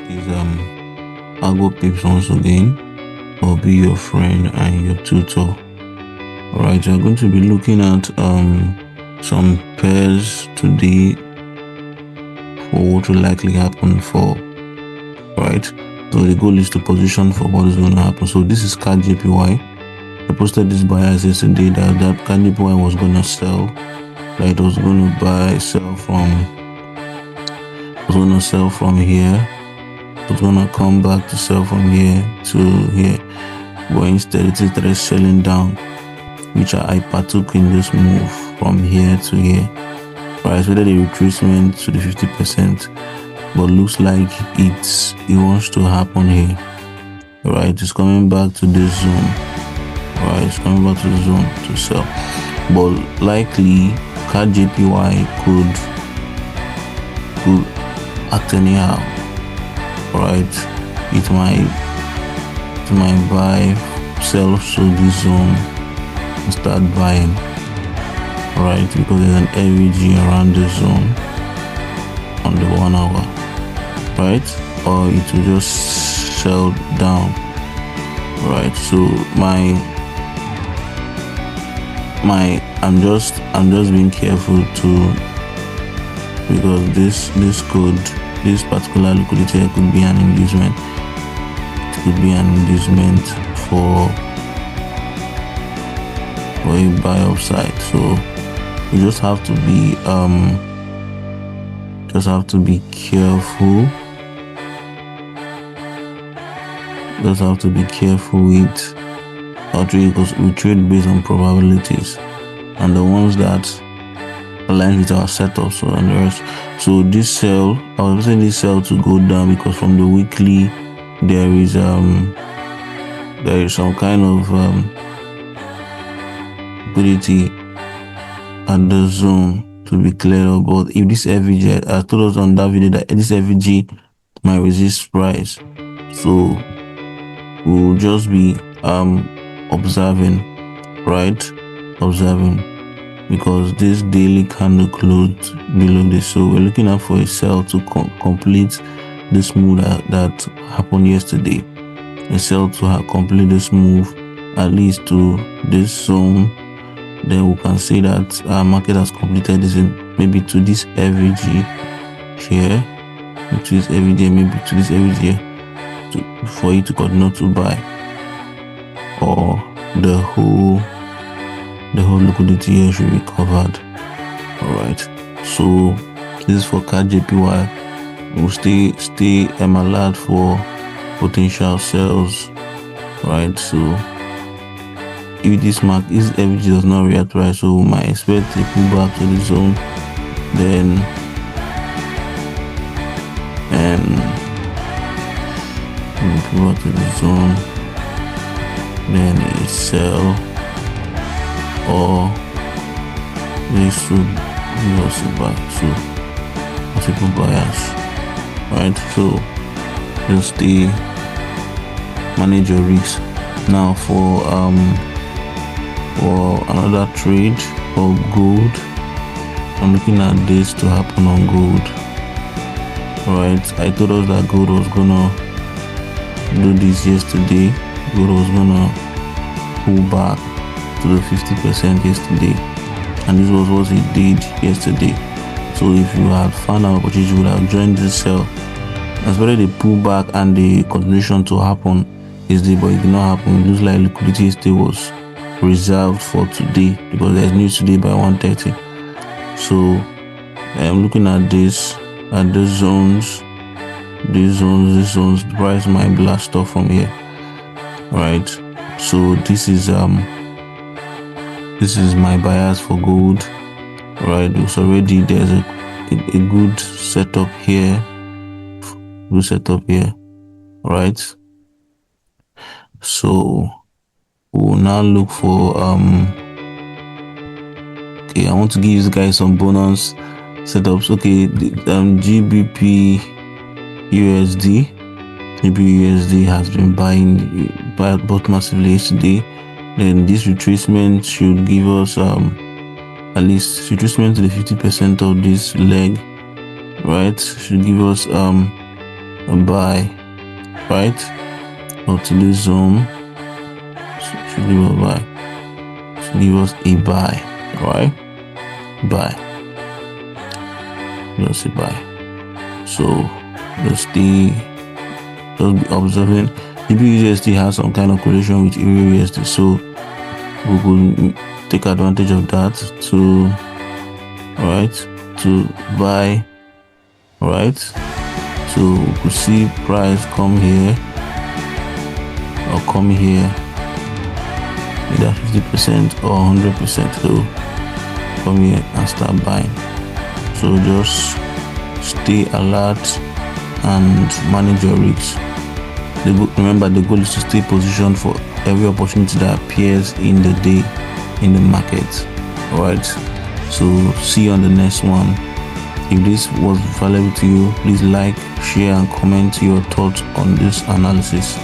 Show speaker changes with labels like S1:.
S1: is Algo Pips once again. I'll be your friend and your tutor. Alright, we're going to be looking at some pairs today for what will likely happen for. Right, so the goal is to position for what is going to happen. So this is CADJPY. I posted this bias yesterday that CADJPY was going to sell, that it was going to sell from here. It was going to come back to sell from here to here, but instead it started selling down, which I partook in this move from here to here. Right, so that the retracement to the 50%, but looks like it wants to happen here. Right, it's coming back to this zone. Right, it's coming back to the zone to sell, but likely CADJPY could act anyhow. Right, it might buy, sell through this zone and start buying. Right, because there's an AVG around this zone on the 1 hour. Right, or it will just sell down. Right, so I'm just being careful because this particular liquidity could be an inducement. It could be an inducement for a buy upside. So you just have to be careful. Just have to be careful with our trade, because we trade based on probabilities and the ones that align with our setup. So and the rest. So this sell, I was saying this sell to go down because from the weekly there is some kind of liquidity at the zone to be cleared up. But if this FVG, I told us on that video that this FVG might resist price, so we'll just be observing, because this daily candle closed below this. So we're looking out for a sell to complete this move that happened yesterday. A sell to complete this move at least to this zone. Then we can say that our market has completed this in maybe to this FVG here, to this FVG, maybe to this FVG, for you to continue to buy, or the whole liquidity here should be covered. Alright, so this is for CADJPY. We'll stay alert for potential sales. Right, so if this FVG does not react right, so we might expect to pull back to the zone, then pull back to the zone, then it sell, or this should give us a back to multiple buyers. Right, so just manage your risks. Now for another trade for gold, I'm looking at this to happen on gold. Right, I told us that gold was gonna do this yesterday. Gold was gonna pull back to the 50% yesterday, and this was what it did yesterday. So if you had found an opportunity, you would have joined this sell. As well as the pullback and the continuation to happen yesterday, but it did not happen. It looks like liquidity still was reserved for today because there's news today by 1:30. So I'm looking at these zones. These zones, the price might blast off from here. Right, so this is my bias for gold. Right, so already there's a good setup here. Right, so we'll now look for okay, I want to give you guys some bonus setups. Okay, the GBPUSD has been bought massively yesterday. Then this retracement should give us at least retracement to the 50% of this leg. Right, should give us a buy, right? Or to this zone, should give a buy, should give us a buy, right? Buy, just a buy. So just be observing. GBPUSD has some kind of correlation with EURUSD, so we could take advantage of that to buy, right? So we could see price come here or come here, either 50% or 100%. So come here and start buying. So just stay alert and manage your risks. Remember, the goal is to stay positioned for every opportunity that appears in the day in the market. Alright, so see you on the next one. If this was valuable to you, please like, share and comment your thoughts on this analysis.